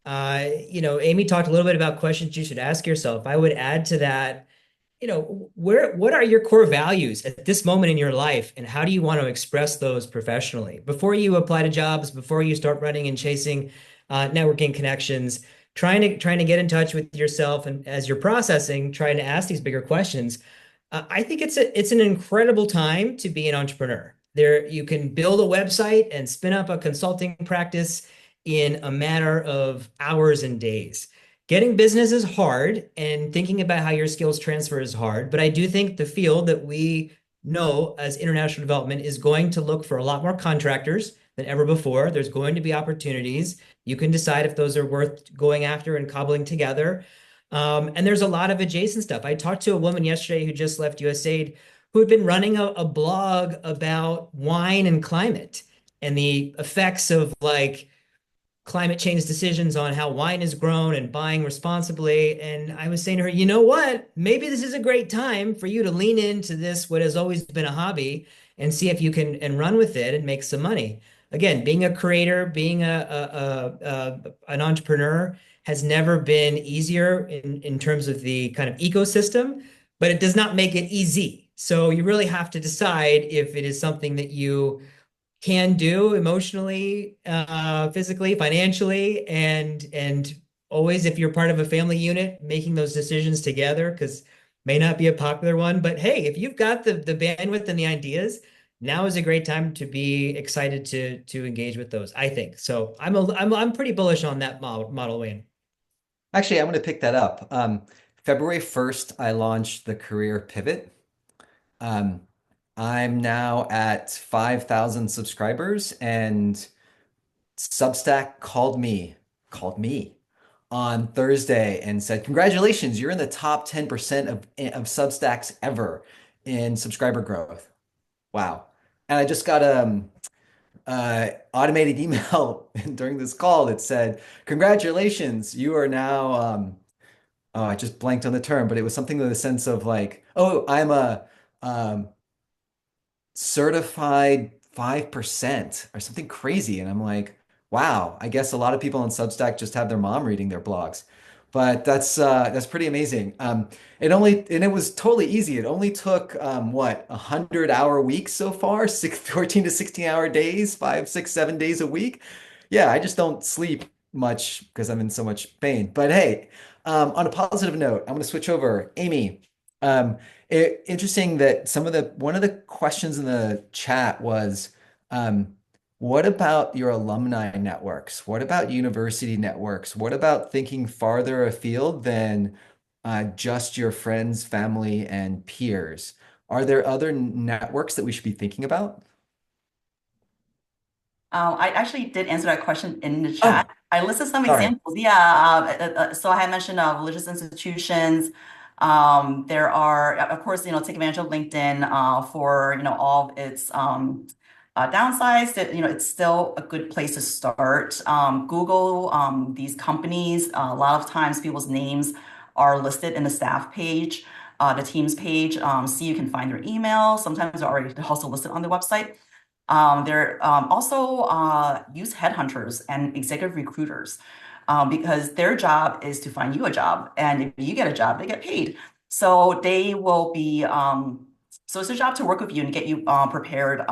Amy talked a little bit about questions you should ask yourself. I would add to that, what are your core values at this moment in your life, and how do you want to express those professionally? Before you apply to jobs, before you start running and chasing networking connections, trying to get in touch with yourself, and as you're processing, trying to ask these bigger questions. I think it's an incredible time to be an entrepreneur. There, you can build a website and spin up a consulting practice in a matter of hours and days. Getting business is hard, and thinking about how your skills transfer is hard. But I do think the field that we know as international development is going to look for a lot more contractors than ever before. There's going to be opportunities. You can decide if those are worth going after and cobbling together. And there's a lot of adjacent stuff. I talked to a woman yesterday who just left USAID who had been running a blog about wine and climate and the effects of like climate change decisions on how wine is grown and buying responsibly. And I was saying to her, you know what? Maybe this is a great time for you to lean into this, what has always been a hobby, and see if you can and run with it and make some money. Again, being a creator, being an entrepreneur has never been easier in terms of the kind of ecosystem, but it does not make it easy. So you really have to decide if it is something that you can do emotionally, physically, financially, and always if you're part of a family unit, making those decisions together, because may not be a popular one. But hey, if you've got the bandwidth and the ideas, now is a great time to be excited to engage with those, I think. So I'm pretty bullish on that model, Wayne. Actually, I'm going to pick that up. February 1st, I launched the Career Pivot. Um, I'm now at 5,000 subscribers, and Substack called me on Thursday and said, "Congratulations, you're in the top 10% of Substacks ever in subscriber growth." Wow. And I just got automated email during this call that said, "Congratulations, you are now oh, I just blanked on the term, but it was something in the sense of like, oh, I'm a um, certified 5% or something crazy." And I'm like, wow, I guess a lot of people on Substack just have their mom reading their blogs. But that's pretty amazing. It was totally easy. It only took what, 100-hour weeks so far, 14 to 16-hour days, 5, 6, 7 days a week. Yeah, I just don't sleep much because I'm in so much pain. But hey, on a positive note, I'm going to switch over. Amy, um, interesting that one of the questions in the chat was, um, what about your alumni networks? What about university networks? What about thinking farther afield than just your friends, family, and peers? Are there other networks that we should be thinking about? I actually did answer that question in the chat. Oh, I listed some sorry. examples. Yeah. So I had mentioned religious institutions. There are, of course, take advantage of LinkedIn for, all of its downsides. That, it's still a good place to start. Google, these companies, a lot of times people's names are listed in the staff page, the teams page. So you can find their email. Sometimes they're already also listed on the website. They're also use headhunters and executive recruiters because their job is to find you a job. And if you get a job, they get paid. So they will be, so it's a job to work with you and get you prepared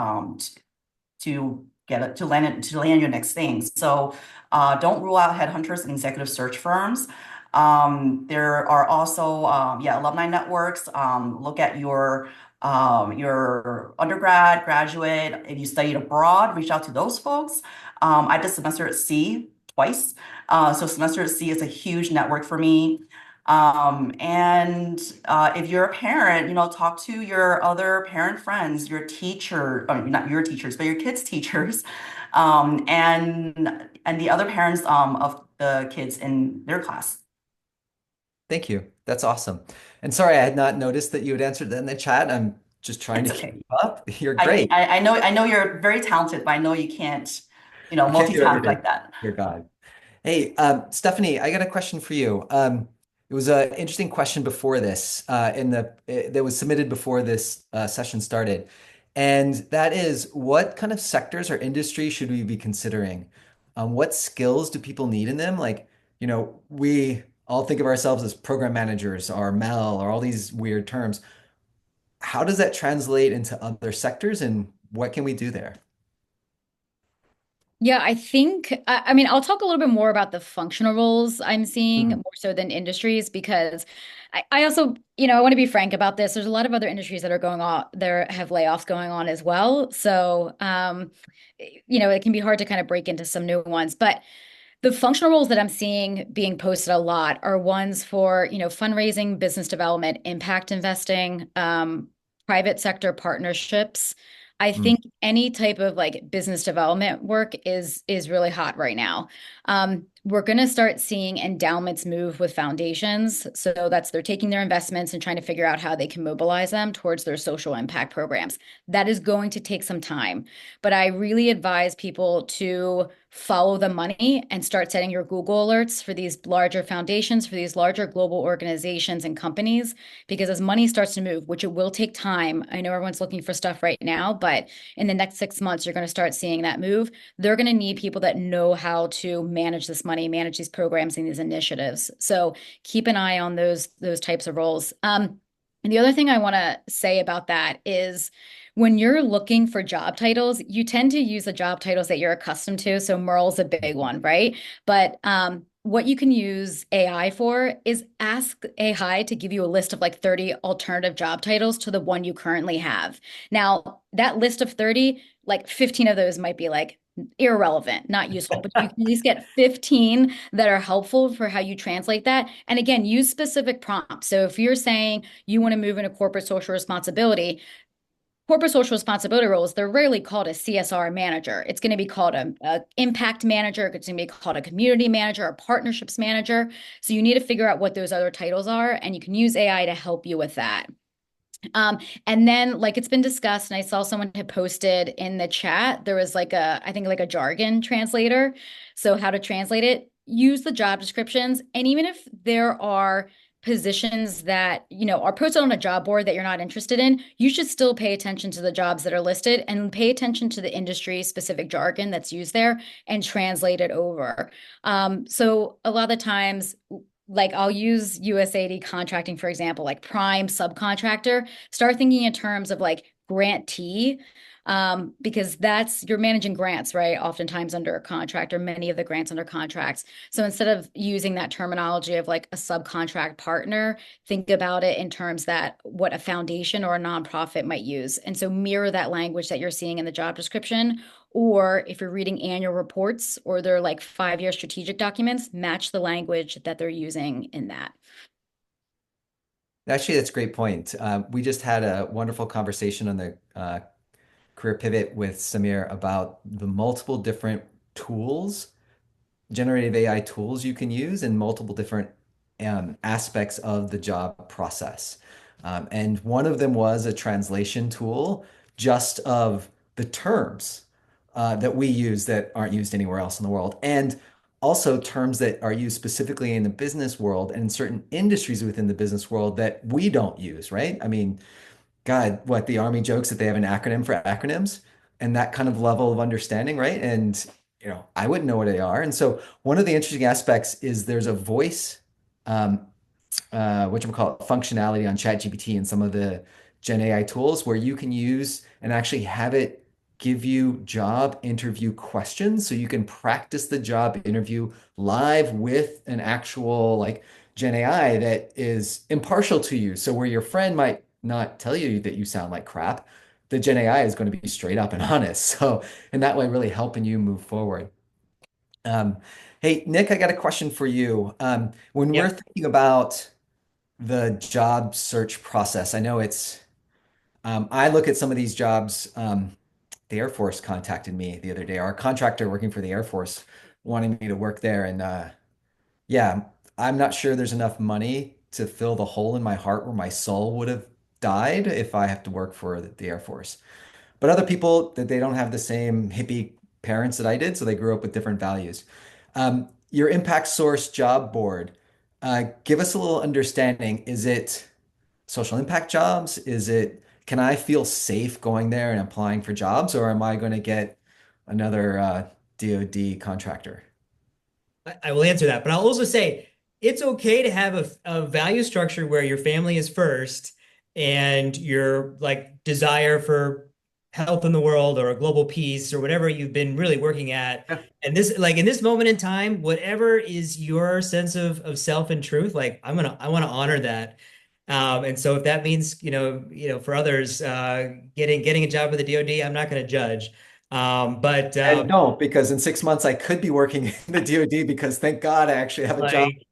to get it, to land your next thing. So don't rule out headhunters and executive search firms. There are also, alumni networks. Look at your undergrad, graduate. If you studied abroad, reach out to those folks. I did semester at sea twice. So semester at sea is a huge network for me. And if you're a parent, talk to your other parent friends, your teacher, not your teachers, but your kids' teachers, and the other parents of the kids in their class. Thank you. That's awesome. And sorry, I had not noticed that you had answered that in the chat. I'm just trying to It's keep okay. up. You're I, great. I I know I know you're very talented, but I know you can't, You can't do multitask everything. like that. Dear God. Hey, Stephanie, I got a question for you. It was an interesting question before this, that was submitted before this session started, and that is, what kind of sectors or industry should we be considering? What skills do people need in them? Like, we all think of ourselves as program managers or MEL or all these weird terms. How does that translate into other sectors, and what can we do there? Yeah, I think, I mean, I'll talk a little bit more about the functional roles I'm seeing Mhm. more so than industries because I also, I want to be frank about this. There's a lot of other industries that are going on, there have layoffs going on as well. So, it can be hard to kind of break into some new ones. But the functional roles that I'm seeing being posted a lot are ones for, fundraising, business development, impact investing, private sector partnerships. I Mm. think any type of like business development work is really hot right now. We're going to start seeing endowments move with foundations. So that's they're taking their investments and trying to figure out how they can mobilize them towards their social impact programs. That is going to take some time, but I really advise people to follow the money and start setting your Google alerts for these larger foundations, for these larger global organizations and companies. Because as money starts to move, which it will take time, I know everyone's looking for stuff right now, but in the next 6 months, you're going to start seeing that move. They're going to need people that know how to manage this money, manage these programs and these initiatives. So keep an eye on those types of roles. And the other thing I want to say about that is when you're looking for job titles, you tend to use the job titles that you're accustomed to. So Merle's a big one, right? But what you can use AI for is ask AI to give you a list of like 30 alternative job titles to the one you currently have. Now, that list of 30, like 15 of those might be like irrelevant, not useful, but you can at least get 15 that are helpful for how you translate that. And again, use specific prompts. So if you're saying you want to move into corporate social responsibility roles, they're rarely called a CSR manager. It's going to be called a impact manager. It's going to be called a community manager, a partnerships manager. So you need to figure out what those other titles are, and you can use AI to help you with that. And then, like it's been discussed, and I saw someone had posted in the chat, there was like I think like a jargon translator. So how to translate it, use the job descriptions. And even if there are positions that, are posted on a job board that you're not interested in, you should still pay attention to the jobs that are listed and pay attention to the industry specific jargon that's used there and translate it over. So a lot of the times, like I'll use USAID contracting, for example, like prime subcontractor. Start thinking in terms of like grantee, because that's you're managing grants, right? Oftentimes under a contract, or many of the grants under contracts. So instead of using that terminology of like a subcontract partner, think about it in terms that what a foundation or a nonprofit might use. And so mirror that language that you're seeing in the job description. Or if you're reading annual reports or they're like 5-year strategic documents, match the language that they're using in that. Actually, that's a great point. We just had a wonderful conversation on the Career Pivot with Samir about the multiple different tools, generative AI tools you can use in multiple different aspects of the job process. And one of them was a translation tool just of the terms that we use that aren't used anywhere else in the world. And also terms that are used specifically in the business world and in certain industries within the business world that we don't use, right? I mean, God, what the Army jokes that they have an acronym for acronyms and that kind of level of understanding, right? And I wouldn't know what they are. And so one of the interesting aspects is there's a voice, um, whatchamacallit, functionality on ChatGPT and some of the Gen AI tools where you can use and actually have it give you job interview questions so you can practice the job interview live with an actual like Gen AI that is impartial to you. So where your friend might not tell you that you sound like crap, the Gen AI is going to be straight up and honest. So in that way, really helping you move forward. Um, hey, Nick, I got a question for you. When we're Yeah. thinking about the job search process, I know I look at some of these jobs. The Air Force contacted me the other day, our contractor working for the Air Force wanting me to work there. And yeah, I'm not sure there's enough money to fill the hole in my heart where my soul would have died if I have to work for the Air Force. But other people that they don't have the same hippie parents that I did, so they grew up with different values. Your impact source job board. Give us a little understanding. Is it social impact jobs? Can I feel safe going there and applying for jobs, or am I going to get another DoD contractor? I will answer that, but I'll also say it's okay to have a value structure where your family is first and your like desire for health in the world or a global peace or whatever you've been really working at. Yeah. And this, like in this moment in time, whatever is your sense of self and truth, like I want to honor that. And so if that means, for others, getting a job with the DoD, I'm not going to judge. But And don't, because in 6 months I could be working in the DoD because thank God I actually have a job. like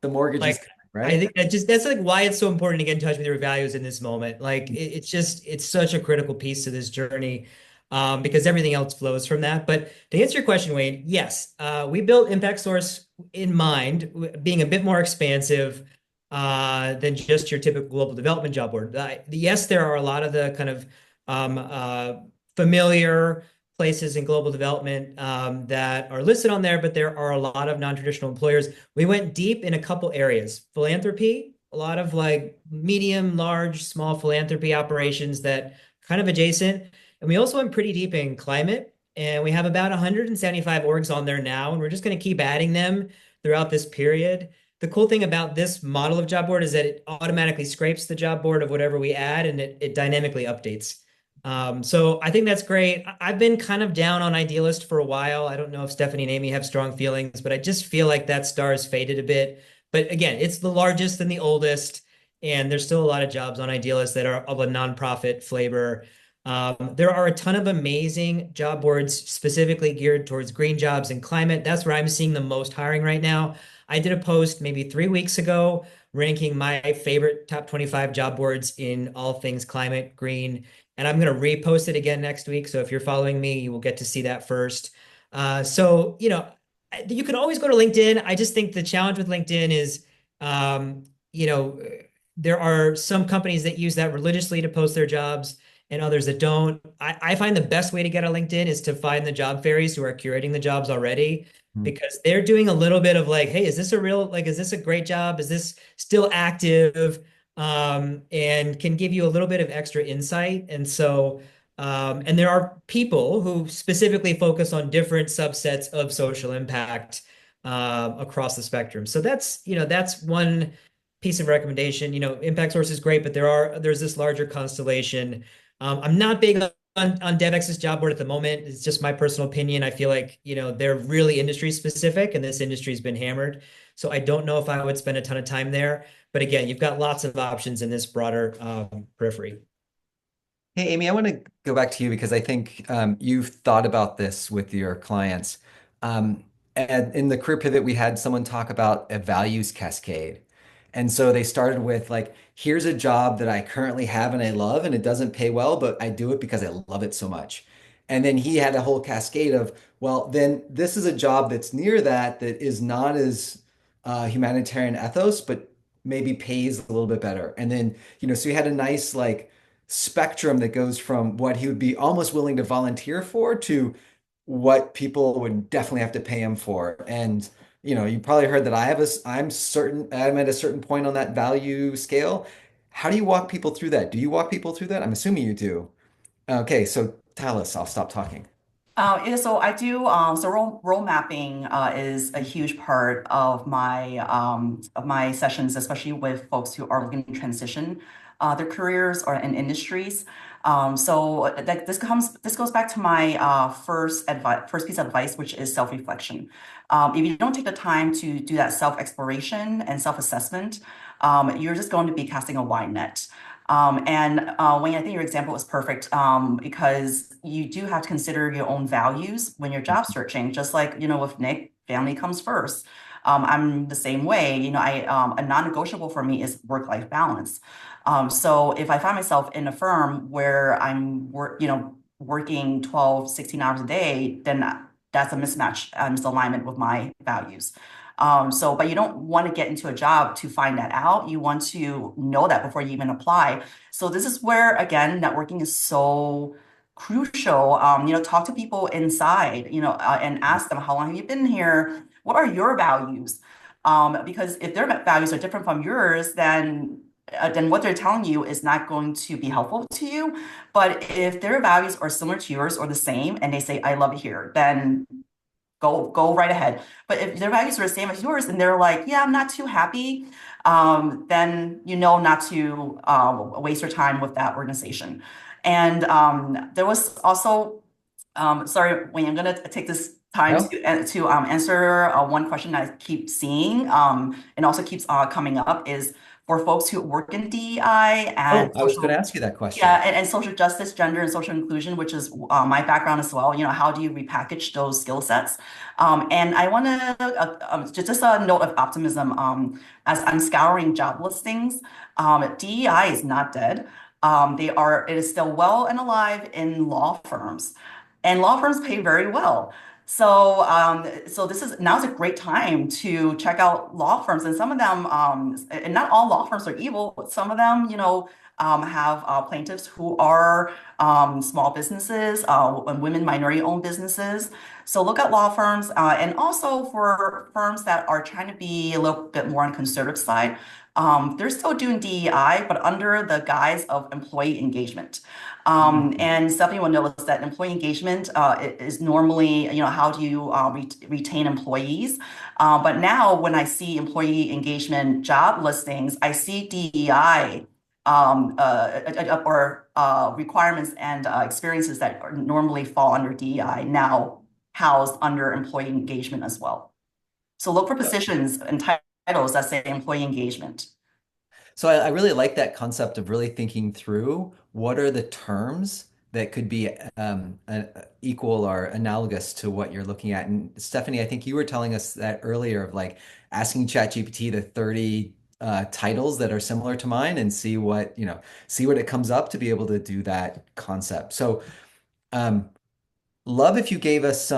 The mortgage is Like, coming, I right? think that's like why it's so important to get in touch with your values in this moment. Like, it's such a critical piece to this journey, because everything else flows from that. But to answer your question, Wayne, yes, we built Impact Source in mind, being a bit more expansive than just your typical global development job board. Yes, there are a lot of the kind of familiar places in global development that are listed on there, but there are a lot of non-traditional employers. We went deep in a couple areas. Philanthropy, a lot of like medium, large, small philanthropy operations that kind of adjacent. And we also went pretty deep in climate. And we have about 175 orgs on there now, and we're just going to keep adding them throughout this period. The cool thing about this model of job board is that it automatically scrapes the job board of whatever we add and it dynamically updates. So I think that's great. I've been kind of down on Idealist for a while. I don't know if Stephanie and Amy have strong feelings, but I just feel like that star has faded a bit. But again, it's the largest and the oldest, and there's still a lot of jobs on Idealist that are of a nonprofit flavor. There are a ton of amazing job boards specifically geared towards green jobs and climate. That's where I'm seeing the most hiring right now. I did a post maybe 3 weeks ago ranking my favorite top 25 job boards in all things climate, green, and I'm going to repost it again next week. So if you're following me, you will get to see that first. So, you can always go to LinkedIn. I just think the challenge with LinkedIn is, um, you know, there are some companies that use that religiously to post their jobs and others that don't. I find the best way to get a LinkedIn is to find the job fairies who are curating the jobs already Hmm. because they're doing a little bit of like, hey, is this a great job? Is this still active? And can give you a little bit of extra insight. And so, and there are people who specifically focus on different subsets of social impact across the spectrum. So that's one piece of recommendation. Impact Source is great, but there's this larger constellation. I'm not big on DevX's job board at the moment. It's just my personal opinion. I feel like, they're really industry specific and this industry's been hammered. So I don't know if I would spend a ton of time there. But again, you've got lots of options in this broader periphery. Hey, Amy, I want to go back to you because I think you've thought about this with your clients. And in the career pivot, we had someone talk about a values cascade. And so they started with like, here's a job that I currently have and I love, and it doesn't pay well, but I do it because I love it so much. And then he had a whole cascade of, well, then this is a job that's near that is not as humanitarian ethos, but maybe pays a little bit better. And then, so he had a nice like spectrum that goes from what he would be almost willing to volunteer for to what people would definitely have to pay him for. And you probably heard that I'm at a certain point on that value scale. How do you walk people through that? Do you walk people through that? I'm assuming you do. Okay, so tell us, I'll stop talking. Yeah, so I do. So role mapping is a huge part of my sessions, especially with folks who are looking to transition their careers or in industries. So that this goes back to my first piece of advice, which is self-reflection. If you don't take the time to do that self-exploration and self-assessment, you're just going to be casting a wide net. And Wayne, I think your example was perfect because you do have to consider your own values when you're job searching. Just like, with Nick, family comes first. I'm the same way. A non-negotiable for me is work-life balance. So if I find myself in a firm where working 12, 16 hours a day, then that's a mismatch, misalignment with my values. But you don't want to get into a job to find that out. You want to know that before you even apply. So this is where, again, networking is so crucial. Talk to people inside, and ask them, how long have you been here? What are your values? Because if their values are different from yours, then what they're telling you is not going to be helpful to you. But if their values are similar to yours or the same, and they say, I love it here, then go right ahead. But if their values are the same as yours and they're like, yeah, I'm not too happy, then you know not to waste your time with that organization. And there was also, sorry, Wayne, I'm going to take this time No? to answer one question I keep seeing and also keeps coming up is for folks who work in DEI Oh, and I was going social to ask you that yeah, question. and social justice, gender, and social inclusion, which is my background as well. How do you repackage those skill sets? And I want to just a note of optimism. As I'm scouring job listings, DEI is not dead. It is still well and alive in law firms, and law firms pay very well. So this is now's a great time to check out law firms, and some of them, and not all law firms are evil, but some of them, have plaintiffs who are small businesses and women minority-owned businesses. So look at law firms, and also for firms that are trying to be a little bit more on the conservative side. They're still doing DEI, but under the guise of employee engagement. Mhm. And Stephanie will notice that employee engagement is normally, how do you retain employees? But now when I see employee engagement job listings, I see DEI or requirements and experiences that normally fall under DEI now housed under employee engagement as well. So look for positions and titles that say employee engagement. So I really like that concept of really thinking through what are the terms that could be equal or analogous to what you're looking at. And Stephanie, I think you were telling us that earlier of like asking ChatGPT the 30 titles that are similar to mine and see what it comes up to be able to do that concept. So um, love if you gave us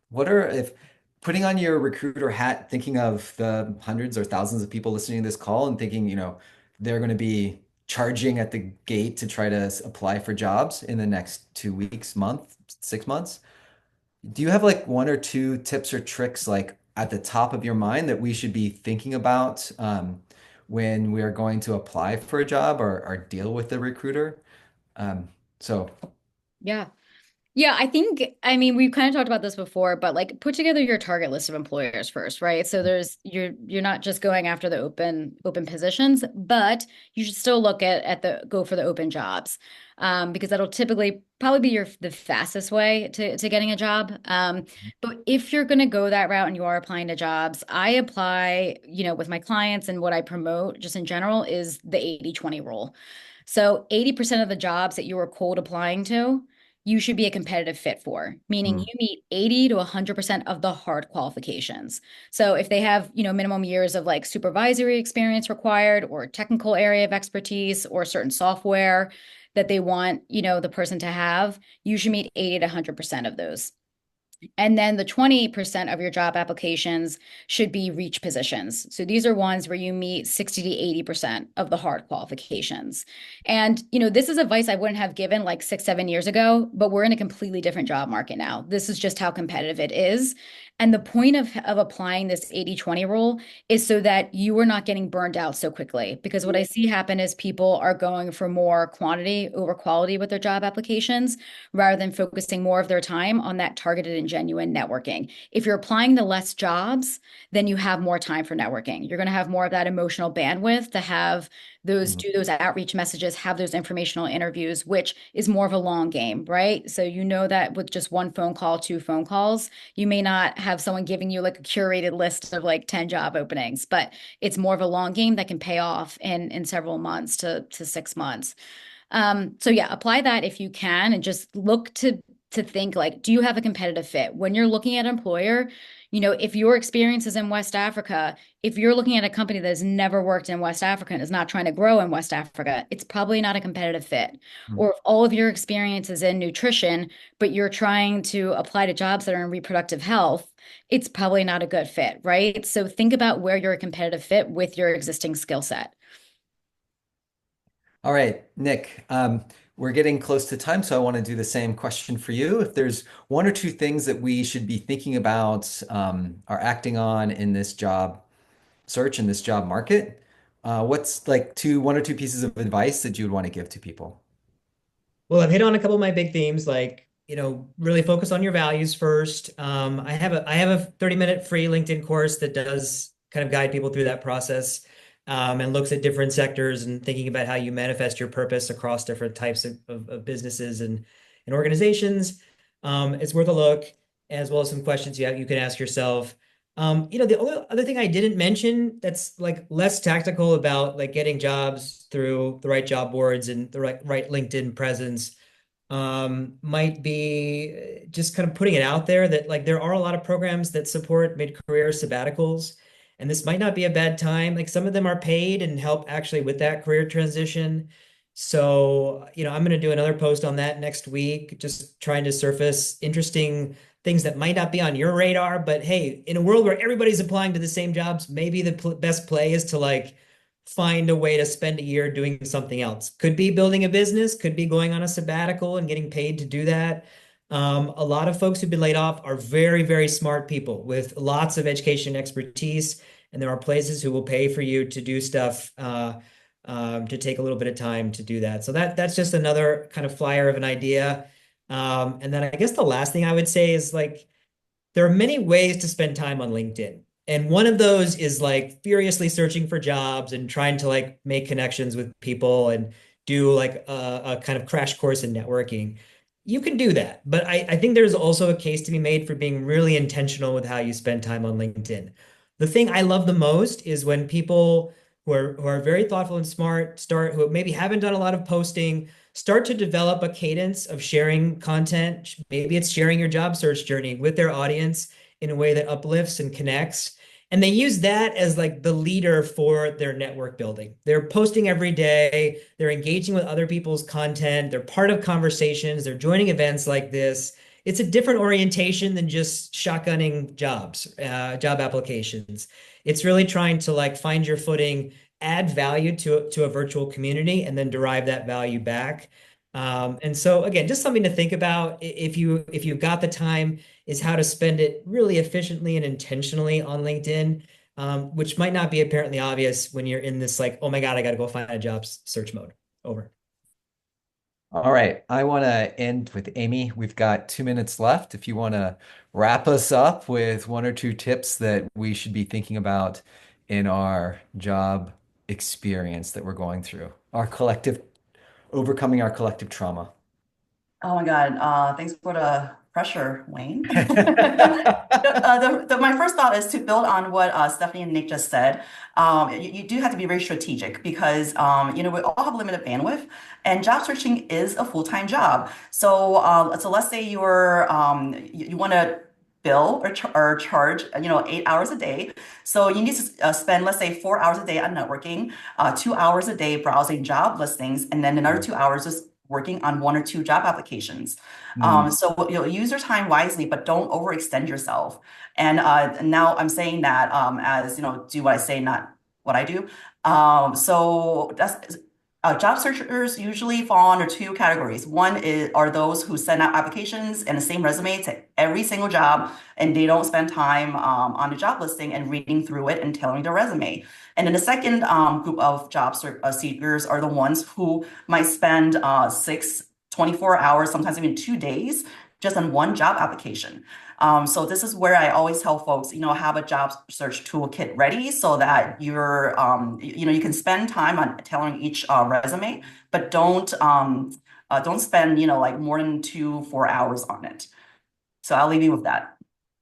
what are, if putting on your recruiter hat, thinking of the hundreds or thousands of people listening to this call and thinking, they're going to be charging at the gate to try to apply for jobs in the next 2 weeks, month, 6 months. Do you have like one or two tips or tricks like at the top of your mind that we should be thinking about when we are going to apply for a job or deal with the recruiter? Um, so Yeah. Yeah, I mean, we've kind of talked about this before, but like put together your target list of employers first, right? So you're not just going after the open positions, but you should still look at the go for the open jobs. Because that'll typically probably be the fastest way to getting a job. But if you're going to go that route and you are applying to jobs, I apply, with my clients, and what I promote just in general is the 80-20 rule. So 80% of the jobs that you are cold applying to, you should be a competitive fit for, meaning you mm, meet 80 to 100% of the hard qualifications. So if they have, minimum years of like supervisory experience required or technical area of expertise or certain software that they want, the person to have, you should meet 80 to 100% of those. And then the 20% of your job applications should be reach positions. So these are ones where you meet 60 to 80% of the hard qualifications. And, this is advice I wouldn't have given like 6, 7 years ago, but we're in a completely different job market now. This is just how competitive it is. And the point of applying this 80-20 rule is so that you are not getting burned out so quickly. Because what I see happen is people are going for more quantity over quality with their job applications rather than focusing more of their time on that targeted and genuine networking. If you're applying to less jobs, then you have more time for networking. You're going to have more of that emotional bandwidth to have mm. do those outreach messages, have those informational interviews, which is more of a long game, right? So you know that with just one phone call, two phone calls, you may not have someone giving you like a curated list of like 10 job openings, but it's more of a long game that can pay off in several months to 6 months. So yeah, apply that if you can, and just look to think like, do you have a competitive fit? When you're looking at an employer, if your experience is in West Africa, if you're looking at a company that has never worked in West Africa and is not trying to grow in West Africa, it's probably not a competitive fit. Mm. Or if all of your experience is in nutrition, but you're trying to apply to jobs that are in reproductive health, it's probably not a good fit, right? So think about where you're a competitive fit with your existing skill set. All right, Nick, we're getting close to time, so I want to do the same question for you. If there's one or two things that we should be thinking about or acting on in this job search in this job market, what's like one or two pieces of advice that you would want to give to people? Well, I've hit on a couple of my big themes, like, really focus on your values first. I have a 30-minute free LinkedIn course that does kind of guide people through that process, and looks at different sectors and thinking about how you manifest your purpose across different types of businesses and organizations. It's worth a look, as well as some questions you can ask yourself. The only other thing I didn't mention that's like less tactical about like getting jobs through the right job boards and the right LinkedIn presence, might be just kind of putting it out there that like there are a lot of programs that support mid-career sabbaticals, and this might not be a bad time. Like some of them are paid and help actually with that career transition. So, I'm going to do another post on that next week, just trying to surface interesting things that might not be on your radar. But hey, in a world where everybody's applying to the same jobs, maybe the best play is to like find a way to spend a year doing something else. Could be building a business, could be going on a sabbatical and getting paid to do that. A lot of folks who've been laid off are very, very smart people with lots of education expertise, and there are places who will pay for you to do stuff, to take a little bit of time to do that. So that's just another kind of flyer of an idea. And then I guess the last thing I would say is like there are many ways to spend time on LinkedIn. And one of those is like furiously searching for jobs and trying to like make connections with people and do like a kind of crash course in networking. You can do that. But I think there's also a case to be made for being really intentional with how you spend time on LinkedIn. The thing I love the most is when people who are very thoughtful and smart who maybe haven't done a lot of posting, start to develop a cadence of sharing content. Maybe it's sharing your job search journey with their audience in a way that uplifts and connects. And they use that as like the leader for their network building. They're posting every day, they're engaging with other people's content, they're part of conversations, they're joining events like this. It's a different orientation than just shotgunning job applications. It's really trying to like find your footing, add value to a virtual community, and then derive that value back. And so again, just something to think about if you've got the time, is how to spend it really efficiently and intentionally on LinkedIn, which might not be apparently obvious when you're in this like, oh my God, I got to go find a job search mode. Over. All right, I want to end with Amy. We've got 2 minutes left. If you want to wrap us up with one or two tips that we should be thinking about in our job experience that we're going through, overcoming our collective trauma. Oh my God. Thanks for the pressure, Wayne. My first thought is to build on what Stephanie and Nick just said. You do have to be very strategic because, we all have limited bandwidth and job searching is a full-time job. So let's say you want to bill or charge, 8 hours a day. So you need to spend, let's say, 4 hours a day on networking, 2 hours a day browsing job listings, and then another 2 hours just working on one or two job applications. Mm. So use your time wisely, but don't overextend yourself. And now I'm saying that as do what I say, not what I do. So that's job searchers usually fall under two categories. One are those who send out applications and the same resume to every single job, and they don't spend time on the job listing and reading through it and tailoring their resume. And then the second group of seekers are the ones who might spend 24 hours, sometimes even 2 days, just on one job application. So this is where I always tell folks, have a job search toolkit ready so that you can spend time on tailoring each resume, but don't spend, like more than 4 hours on it. So I'll leave you with that.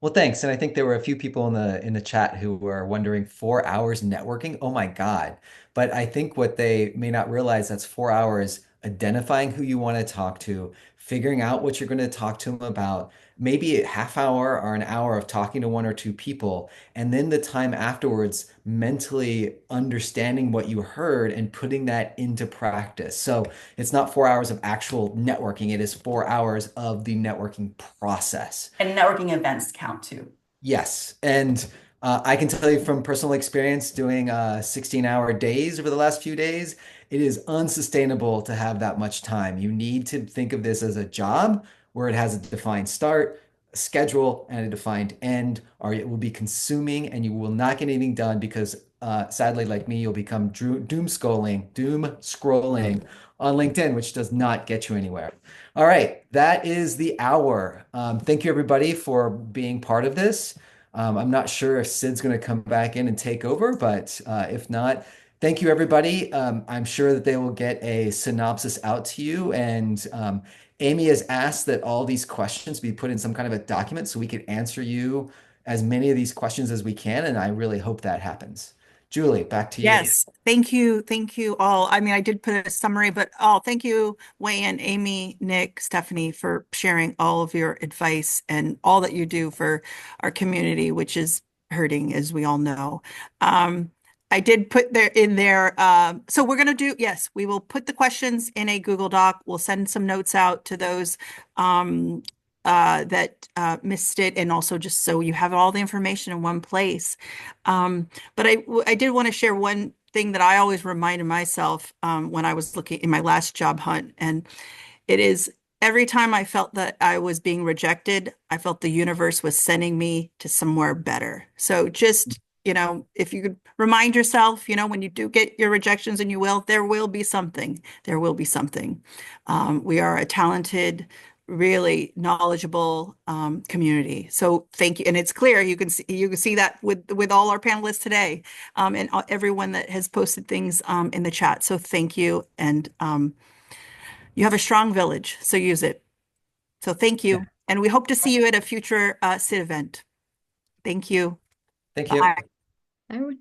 Well, thanks. And I think there were a few people in the chat who were wondering 4 hours networking. Oh my God. But I think what they may not realize, that's 4 hours identifying who you want to talk to, figuring out what you're going to talk to them about, maybe a half hour or an hour of talking to one or two people, and then the time afterwards mentally understanding what you heard and putting that into practice. So it's not 4 hours of actual networking, it is 4 hours of the networking process. And networking events count too. Yes. And I can tell you from personal experience doing 16-hour days over the last few days, it is unsustainable to have that much time. You need to think of this as a job where it has a defined start, a schedule, and a defined end, or it will be consuming and you will not get anything done because sadly, like me, you'll become doom scrolling on LinkedIn, which does not get you anywhere. All right, that is the hour. Thank you, everybody, for being part of this. I'm not sure if Sid's going to come back in and take over, but if not, thank you, everybody. I'm sure that they will get a synopsis out to you. And Amy has asked that all these questions be put in some kind of a document so we can answer you as many of these questions as we can. And I really hope that happens. Julie, back to you. Yes, thank you. Thank you all. I mean, I did put a summary, but thank you, Wayne, Amy, Nick, Stephanie, for sharing all of your advice and all that you do for our community, which is hurting, as we all know. I did put there in there. So we're going to do, yes, we will put the questions in a Google Doc. We'll send some notes out to those that missed it, and also just so you have all the information in one place. But I did want to share one thing that I always reminded myself when I was looking in my last job hunt, and it is every time I felt that I was being rejected, I felt the universe was sending me to somewhere better. So just, if you could remind yourself, when you do get your rejections, and you will, there will be something. There will be something. We are a talented, really knowledgeable community. So thank you. And it's clear you can see that with all our panelists today, and everyone that has posted things in the chat. So thank you. And you have a strong village, so use it. So thank Yeah. you. And we hope to see you at a future SID event. Thank you. Thank you. Bye. I would